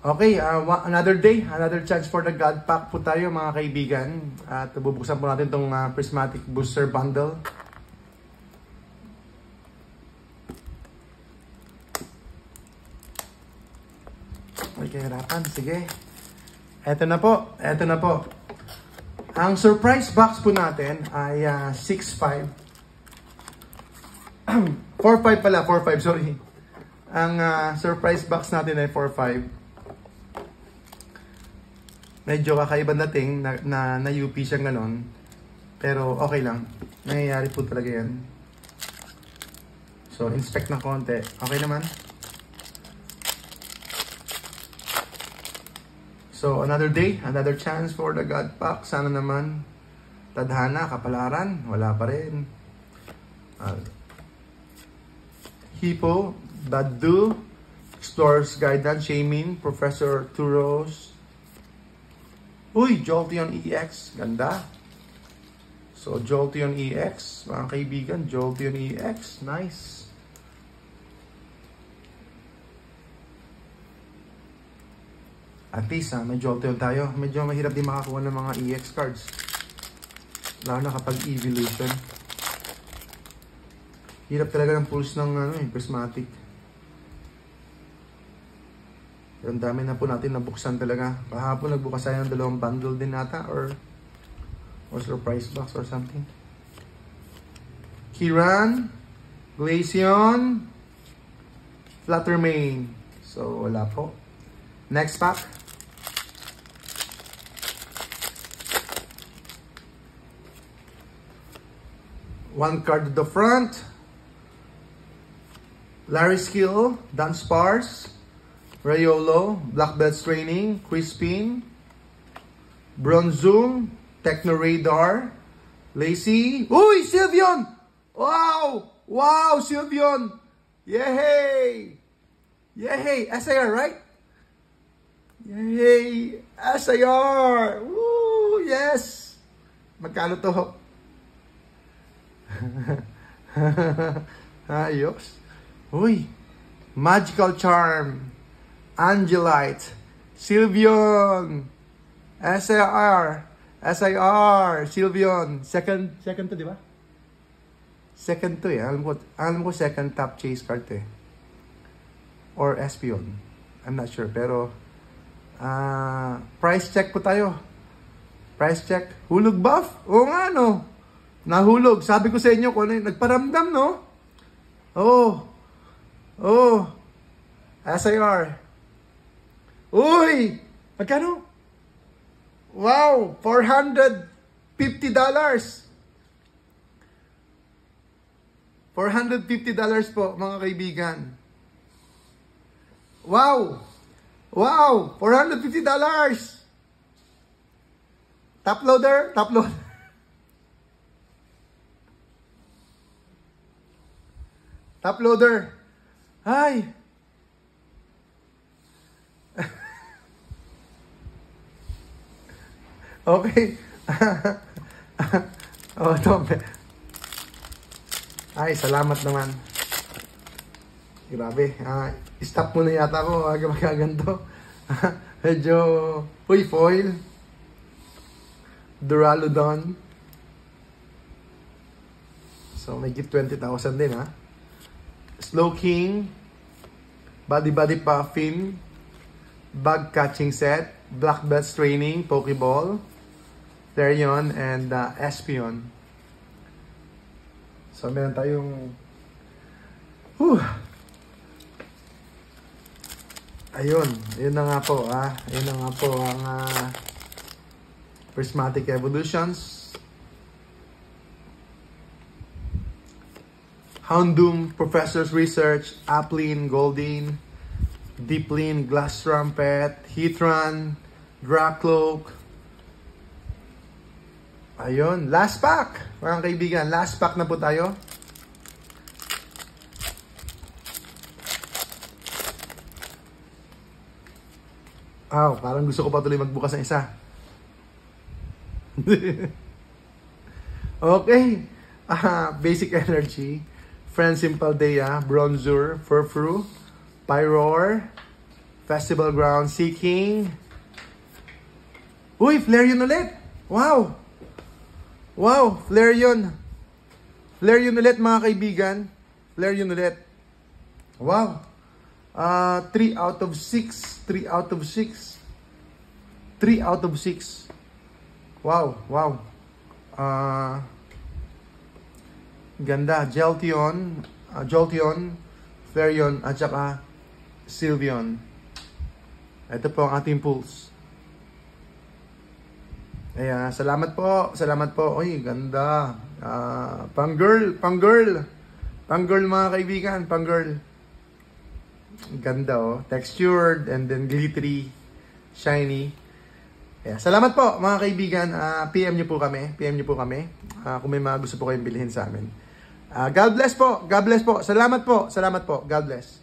Okay, another day, another chance for the God Pack po tayo mga kaibigan. At bubuksan po natin itong Prismatic Booster Bundle. May kahirapan, sige. Eto na po, eto na po. Ang surprise box po natin ay 6.5. 4.5 pala, 4.5, sorry. Ang surprise box natin ay 4.5. Medyo kakaiba dating na UP siyang ganon. Pero okay lang. Nangyayari po talaga yan. So, inspect ng konti. Okay naman. So, another day, another chance for the God Pack. Sana naman, tadhana, kapalaran, wala pa rin. Hippo, Badu, Explorer's Guidance, Shamin, Professor Turos. Uy, Jolteon EX, ganda. So, Jolteon EX, mga kaibigan, Jolteon EX, nice. At least, may Jolteon tayo. Medyo mahirap din makakuha ng mga EX cards. Lalo na kapag evolution. Hirap talaga ng pulse ng prismatic. Ang dami na po natin nabuksan talaga. Kahapon nagbukas tayo ng 2 bundle din nata or surprise box or something. Kiran, Glaceon, Fluttermane. So, wala po. Next pack. One card at the front. Larry Skill, Dunsparce, Rayolo, Black Belts Training, Crispin, Bronzoom, Techno Radar, Lacey. Uy, Sylveon! Wow! Wow, Sylveon! Yay! Yay! SIR, right? Yay! SIR! Woo! Yes! Magkano to? Ayos. Uy! Magical Charm, Angelite, Sylveon, SIR, Sylveon. Second to, di ba? Second to eh. Alam ko second top chase card to eh. Or Espion. I'm not sure. Pero, price check po tayo. Price check. Hulog buff? Oo nga no. Nahulog. Sabi ko sa inyo kung ano yung nagparamdam no? Oh. SIR. Uy! Magkano? Wow! $450! $450 po, mga kaibigan. Wow! Wow! $450! Top loader? Top loader. Top loader. Hi! Okay. Ito. Ay, salamat naman. Grabe. Stop muna yata ako. Magaganto. Medyo, uy, foil. Duraludon. So, may gift 20,000 din, ha. Slow King. Body Puffin. Bug Catching Set. Black Belts Training. Pokeball. Therion and Espion. So, meron tayong ayun. Yun na nga po. Yun na nga po ang Prismatic Evolutions. Houndoom, Professor's Research, Applin, Goldeen, Deeplin, Glass Trumpet, Heatran, Dracloak. Ayun, last pack. Mga kaibigan, last pack na po tayo. Parang gusto ko pa tuloy magbukas ng isa. Okay. Basic Energy, Friend Simple Dea, Bronzor, Furfru, Pyroar, Festival Ground, Seeking. Uy, Flareon ulit. Wow. Wow, Flareon. Flareon ulit mga kaibigan. Flareon ulit. Wow. 3 out of 6. 3 out of 6. 3 out of 6. Wow, wow. Ganda. Jolteon, Flareon, at saka Sylveon. Ito po ang ating pulse. Ayan, salamat po. Salamat po. Uy, ganda. Pang-girl mga kaibigan, pang-girl. Ganda oh. Textured and then glittery, shiny. Yeah, salamat po mga kaibigan. PM nyo po kami. Kung may mga gusto po kayong bilhin sa amin. God bless po. God bless po. Salamat po. God bless.